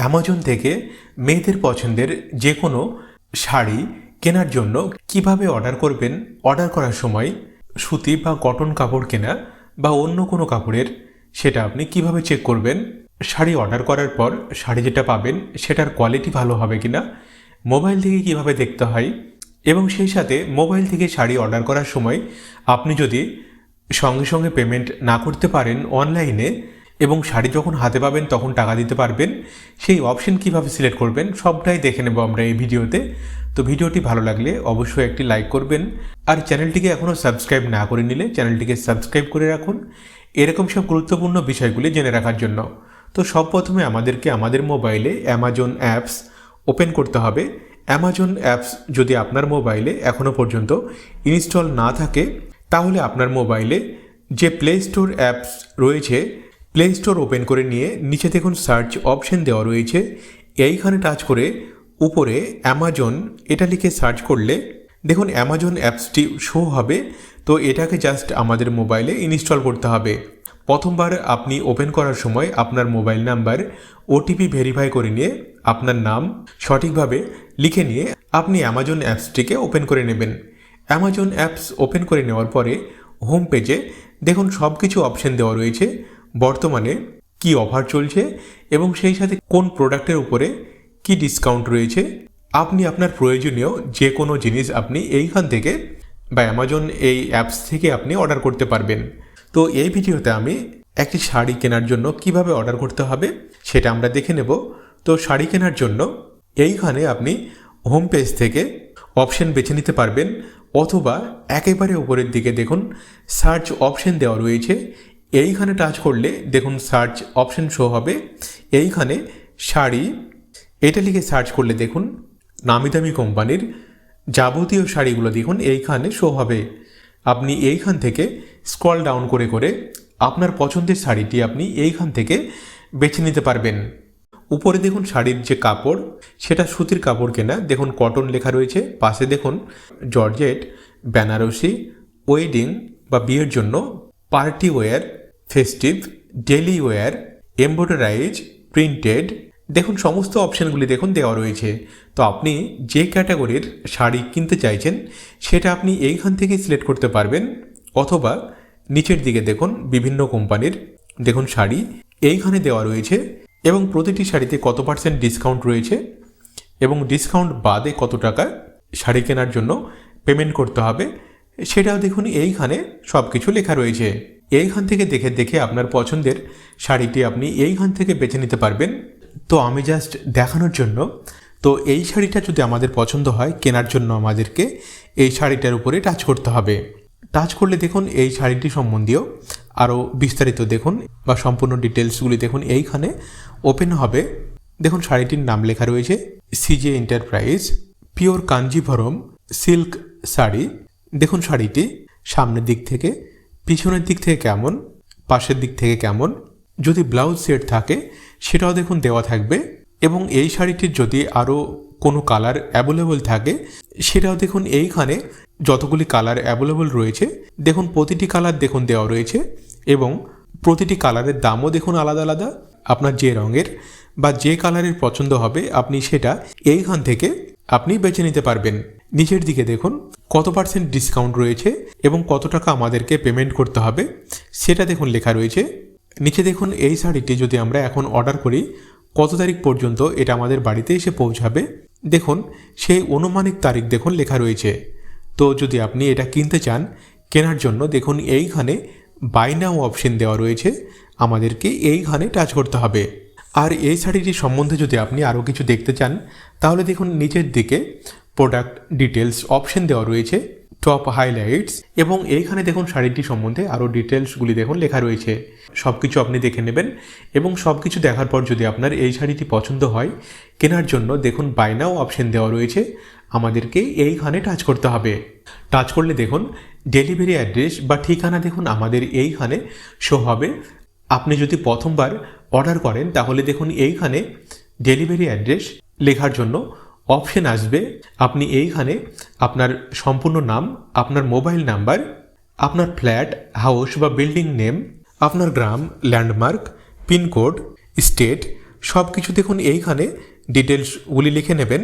Amazon থেকে মেয়েদের পছন্দের যে কোনো শাড়ি কেনার জন্য কিভাবে অর্ডার করবেন, অর্ডার করার সময় সুতি বা কটন কাপড় কেনা বা অন্য কোনো কাপড়ের সেটা আপনি কিভাবে চেক করবেন, শাড়ি অর্ডার করার পর শাড়ি যেটা পাবেন সেটার কোয়ালিটি ভালো হবে কিনা, মোবাইল থেকে কিভাবে দেখতে হয়, এবং সেই সাথে মোবাইল থেকে শাড়ি অর্ডার করার সময় আপনি যদি সঙ্গে সঙ্গে পেমেন্ট না করতে পারেন অনলাইনে এবং শাড়ি যখন হাতে পাবেন তখন টাকা দিতে পারবেন, সেই অপশন কিভাবে সিলেক্ট করবেন সবটাই দেখে নেব আমরা এই ভিডিওতে। তো ভিডিওটি ভালো লাগলে অবশ্যই একটি লাইক করবেন, আর চ্যানেলটিকে এখনও সাবস্ক্রাইব না করে নিলে চ্যানেলটিকে সাবস্ক্রাইব করে রাখুন এরকম সব গুরুত্বপূর্ণ বিষয়গুলি জেনে রাখার জন্য। তো সব প্রথমে আমাদেরকে আমাদের মোবাইলে অ্যামাজন অ্যাপস ওপেন করতে হবে। অ্যামাজন অ্যাপস যদি আপনার মোবাইলে এখনও পর্যন্ত ইনস্টল না থাকে তাহলে আপনার মোবাইলে যে প্লে স্টোর অ্যাপস রয়েছে প্লে স্টোর ওপেন করে নিয়ে নিচে দেখুন সার্চ অপশন দেওয়া রয়েছে, এইখানে টাচ করে উপরে অ্যামাজন এটা লিখে সার্চ করলে দেখুন অ্যামাজন অ্যাপসটি শো হবে। তো এটাকে জাস্ট আমাদের মোবাইলে ইনস্টল করতে হবে। প্রথমবার আপনি ওপেন করার সময় আপনার মোবাইল নাম্বার ওটিপি ভেরিফাই করে নিয়ে আপনার নাম সঠিকভাবে লিখে নিয়ে আপনি অ্যামাজন অ্যাপসটিকে ওপেন করে নেবেন। অ্যামাজন অ্যাপস ওপেন করে নেওয়ার পরে হোম পেজে দেখুন সব কিছু অপশন দেওয়া রয়েছে, বর্তমানে কি অফার চলছে এবং সেই সাথে কোন প্রোডাক্টের উপরে কি ডিসকাউন্ট রয়েছে। আপনি আপনার প্রয়োজনীয় যে কোনো জিনিস আপনি এইখান থেকে বা অ্যামাজন এই অ্যাপস থেকে আপনি অর্ডার করতে পারবেন। তো এই ভিডিওতে আমি একটি শাড়ি কেনার জন্য কিভাবে অর্ডার করতে হবে সেটা আমরা দেখে নেব। তো শাড়ি কেনার জন্য এইখানে আপনি হোম পেজ থেকে অপশন বেছে নিতে পারবেন, অথবা একেবারে উপরের দিকে দেখুন সার্চ অপশন দেওয়া রয়েছে, এইখানে টাচ করলে দেখুন সার্চ অপশন শো হবে। এইখানে শাড়ি এটা লিখে সার্চ করলে দেখুন নামি দামি কোম্পানির যাবতীয় শাড়িগুলো দেখুন এইখানে শো হবে। আপনি এইখান থেকে স্ক্রল ডাউন করে করে আপনার পছন্দের শাড়িটি আপনি এইখান থেকে বেছে নিতে পারবেন। উপরে দেখুন শাড়ির যে কাপড় সেটা সুতির কাপড় কেনা, দেখুন কটন লেখা রয়েছে, পাশে দেখুন জর্জেট, বেনারসি, ওয়েডিং বা বিয়ের জন্য, party wear, festive, daily wear, embroidered, printed, দেখুন সমস্ত অপশানগুলি দেখুন দেওয়া রয়েছে। তো আপনি যে ক্যাটাগরির শাড়ি কিনতে চাইছেন সেটা আপনি এইখান থেকে সিলেক্ট করতে পারবেন, অথবা নিচের দিকে দেখুন বিভিন্ন কোম্পানির দেখুন শাড়ি এইখানে দেওয়া রয়েছে এবং প্রতিটি শাড়িতে কত % ডিসকাউন্ট রয়েছে এবং ডিসকাউন্ট বাদে কত টাকা শাড়ি কেনার জন্য পেমেন্ট করতে হবে সেটাও দেখুন এইখানে সব কিছু লেখা রয়েছে। এইখান থেকে দেখে দেখে আপনার পছন্দের শাড়িটি আপনি এইখান থেকে বেছে নিতে পারবেন। তো আমি জাস্ট দেখানোর জন্য, তো এই শাড়িটা যদি আমাদের পছন্দ হয় কেনার জন্য আমাদেরকে এই শাড়িটার উপরে টাচ করতে হবে। টাচ করলে দেখুন এই শাড়িটি সম্বন্ধীয় আরও বিস্তারিত দেখুন বা সম্পূর্ণ ডিটেলসগুলি দেখুন এইখানে ওপেন হবে। দেখুন শাড়িটির নাম লেখা রয়েছে সিজে enterprise pure Kanjivaram silk sari. দেখুন শাড়িটি সামনের দিক থেকে, পিছনের দিক থেকে কেমন, পাশের দিক থেকে কেমন, যদি ব্লাউজ সেট থাকে সেটাও দেখুন দেওয়া থাকবে, এবং এই শাড়িটির যদি আরও কোনো কালার অ্যাভেলেবল থাকে সেটাও দেখুন এইখানে যতগুলি কালার অ্যাভেলেবল রয়েছে দেখুন প্রতিটি কালার দেখুন দেওয়া রয়েছে, এবং প্রতিটি কালারের দামও দেখুন আলাদা আলাদা। আপনার যে রঙের বা যে কালারের পছন্দ হবে আপনি সেটা এইখান থেকে আপনি বেছে নিতে পারবেন। নিচের দিকে দেখুন কত % ডিসকাউন্ট রয়েছে এবং কত টাকা আমাদেরকে পেমেন্ট করতে হবে সেটা দেখুন লেখা রয়েছে। নিচে দেখুন এই শাড়িটি যদি আমরা এখন অর্ডার করি কত তারিখ পর্যন্ত এটা আমাদের বাড়িতে এসে পৌঁছাবে দেখুন সেই অনুমানিক তারিখ দেখুন লেখা রয়েছে। তো যদি আপনি এটা কিনতে চান কেনার জন্য দেখুন এইখানে বাই নাও অপশন দেওয়া রয়েছে, আমাদেরকে এইখানে টাচ করতে হবে। আর এই শাড়িটির সম্বন্ধে যদি আপনি আরও কিছু দেখতে চান তাহলে দেখুন নিচের দিকে প্রোডাক্ট ডিটেলস অপশন দেওয়া রয়েছে, টপ হাইলাইটস, এবং এইখানে দেখুন শাড়িটি সম্বন্ধে আরও ডিটেলসগুলি দেখুন লেখা রয়েছে। সব কিছু আপনি দেখে নেবেন এবং সব কিছু দেখার পর যদি আপনার এই শাড়িটি পছন্দ হয় কেনার জন্য দেখুন বাই নাও অপশন দেওয়া রয়েছে, আমাদেরকে এইখানে টাচ করতে হবে। টাচ করলে দেখুন ডেলিভারি অ্যাড্রেস বা ঠিকানা দেখুন আমাদের এইখানে শো হবে। আপনি যদি প্রথমবার অর্ডার করেন তাহলে দেখুন এইখানে ডেলিভারি অ্যাড্রেস লেখার জন্য অপশন আসবে। আপনি এইখানে আপনার সম্পূর্ণ নাম, আপনার মোবাইল নাম্বার, আপনার ফ্ল্যাট, হাউস বা বিল্ডিং নেম, আপনার গ্রাম, ল্যান্ডমার্ক, পিনকোড, স্টেট, সব কিছু দেখুন এইখানে ডিটেলসগুলি লিখে নেবেন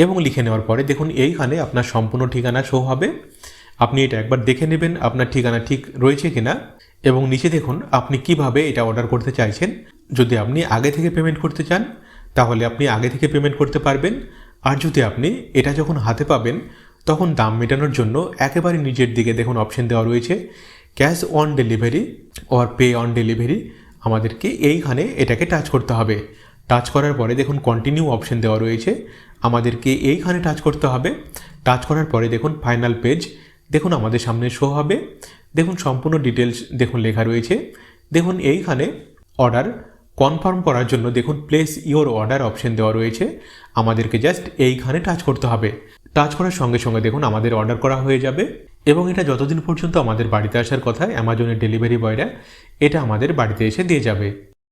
এবং লিখে নেওয়ার পরে দেখুন এইখানে আপনার সম্পূর্ণ ঠিকানা শো হবে। আপনি এটা একবার দেখে নেবেন আপনার ঠিকানা ঠিক রয়েছে কিনা এবং নিচে দেখুন আপনি কিভাবে এটা অর্ডার করতে চাইছেন। যদি আপনি আগে থেকে পেমেন্ট করতে চান তাহলে আপনি আগে থেকে পেমেন্ট করতে পারবেন, আর যদি আপনি এটা যখন হাতে পাবেন তখন দাম মেটানোর জন্য একেবারে নিচের দিকে দেখুন অপশন দেওয়া রয়েছে cash on delivery or pay on delivery. আমাদেরকে এইখানে এটাকে টাচ করতে হবে। টাচ করার পরে দেখুন কন্টিনিউ অপশন দেওয়া রয়েছে, আমাদেরকে এইখানে টাচ করতে হবে। টাচ করার পরে দেখুন ফাইনাল পেজ দেখুন আমাদের সামনে শো হবে। দেখুন সম্পূর্ণ ডিটেলস দেখুন লেখা রয়েছে। দেখুন এইখানে অর্ডার কনফার্ম করার জন্য দেখুন প্লেস ইওর অর্ডার অপশন দেওয়া রয়েছে, আমাদেরকে জাস্ট এইখানে টাচ করতে হবে। টাচ করার সঙ্গে সঙ্গে দেখুন আমাদের অর্ডার করা হয়ে যাবে এবং এটা যতদিন পর্যন্ত আমাদের বাড়িতে আসার কথা অ্যামাজনের ডেলিভারি বয়রা এটা আমাদের বাড়িতে এসে দিয়ে যাবে।